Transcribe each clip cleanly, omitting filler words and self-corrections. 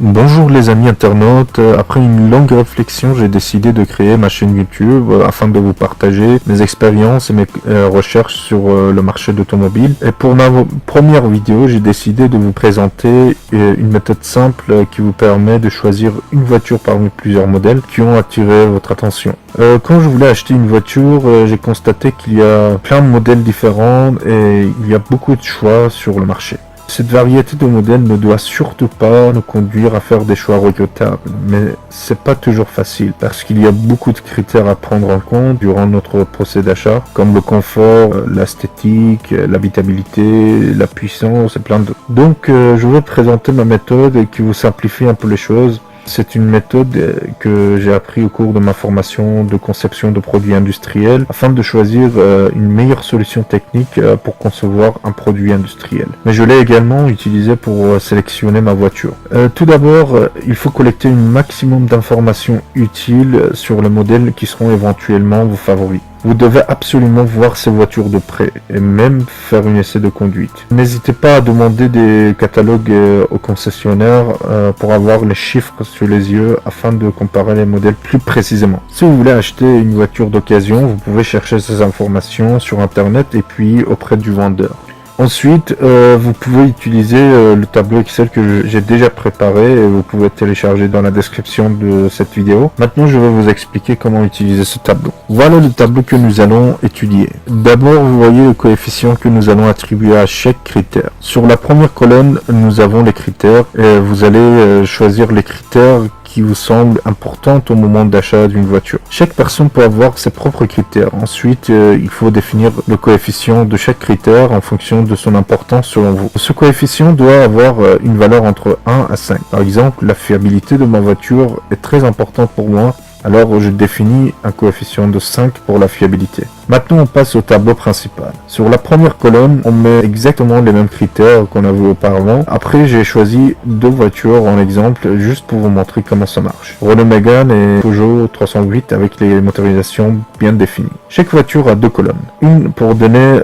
Bonjour les amis internautes, après une longue réflexion, j'ai décidé de créer ma chaîne YouTube afin de vous partager mes expériences et mes recherches sur le marché d'automobile. Et pour ma première vidéo, j'ai décidé de vous présenter une méthode simple qui vous permet de choisir une voiture parmi plusieurs modèles qui ont attiré votre attention. Quand je voulais acheter une voiture, j'ai constaté qu'il y a plein de modèles différents et il y a beaucoup de choix sur le marché. Cette variété de modèles ne doit surtout pas nous conduire à faire des choix regrettables, mais c'est pas toujours facile parce qu'il y a beaucoup de critères à prendre en compte durant notre procès d'achat, comme le confort, l'esthétique, l'habitabilité, la puissance et plein d'autres. Donc je vais présenter ma méthode qui vous simplifie un peu les choses. C'est une méthode que j'ai appris au cours de ma formation de conception de produits industriels afin de choisir une meilleure solution technique pour concevoir un produit industriel. Mais je l'ai également utilisé pour sélectionner ma voiture. Tout d'abord, il faut collecter un maximum d'informations utiles sur les modèles qui seront éventuellement vos favoris. Vous devez absolument voir ces voitures de près et même faire un essai de conduite. N'hésitez pas à demander des catalogues aux concessionnaires pour avoir les chiffres sur les yeux afin de comparer les modèles plus précisément. Si vous voulez acheter une voiture d'occasion, vous pouvez chercher ces informations sur internet et puis auprès du vendeur. Ensuite, vous pouvez utiliser le tableau Excel que j'ai déjà préparé et vous pouvez télécharger dans la description de cette vidéo. Maintenant, je vais vous expliquer comment utiliser ce tableau. Voilà le tableau que nous allons étudier. D'abord, vous voyez le coefficient que nous allons attribuer à chaque critère. Sur la première colonne, nous avons les critères et vous allez choisir les critères qui vous semblent importantes au moment d'achat d'une voiture. Chaque personne peut avoir ses propres critères. Ensuite, il faut définir le coefficient de chaque critère en fonction de son importance selon vous. Ce coefficient doit avoir une valeur entre 1 à 5. Par exemple, la fiabilité de ma voiture est très importante pour moi, alors je définis un coefficient de 5 pour la fiabilité. Maintenant, on passe au tableau principal. Sur la première colonne, on met exactement les mêmes critères qu'on a vu auparavant. Après, j'ai choisi deux voitures en exemple, juste pour vous montrer comment ça marche. Renault Mégane et Peugeot 308 avec les motorisations bien définies. Chaque voiture a deux colonnes. Une pour donner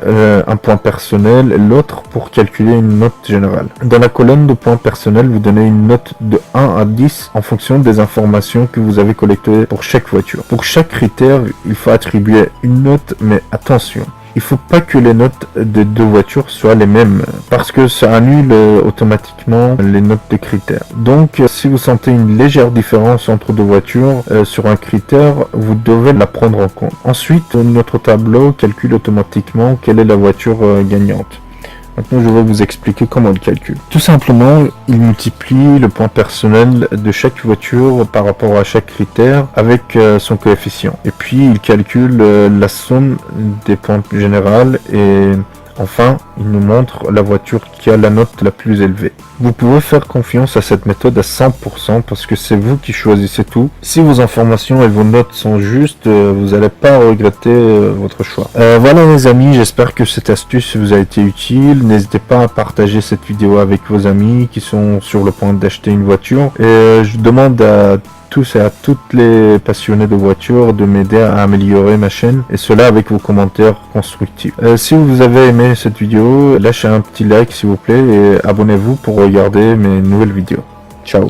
un point personnel et l'autre pour calculer une note générale. Dans la colonne de points personnels, vous donnez une note de 1 à 10 en fonction des informations que vous avez collectées pour chaque voiture. Pour chaque critère, il faut attribuer une note, mais attention, il faut pas que les notes des deux voitures soient les mêmes parce que ça annule automatiquement les notes de critères. Donc si vous sentez une légère différence entre deux voitures sur un critère, vous devez la prendre en compte. Ensuite, notre tableau calcule automatiquement quelle est la voiture gagnante. Maintenant, je vais vous expliquer comment il calcule. Tout simplement, il multiplie le point personnel de chaque voiture par rapport à chaque critère avec son coefficient. Et puis, il calcule la somme des points généraux et enfin, il nous montre la voiture qui a la note la plus élevée. Vous pouvez faire confiance à cette méthode à 100% parce que c'est vous qui choisissez tout. Si vos informations et vos notes sont justes, vous n'allez pas regretter votre choix. Voilà les amis, j'espère que cette astuce vous a été utile. N'hésitez pas à partager cette vidéo avec vos amis qui sont sur le point d'acheter une voiture. Et je demande à tous et à toutes les passionnés de voitures de m'aider à améliorer ma chaîne et cela avec vos commentaires constructifs. Si vous avez aimé cette vidéo, lâchez un petit like s'il vous plaît et abonnez-vous pour regarder mes nouvelles vidéos. Ciao.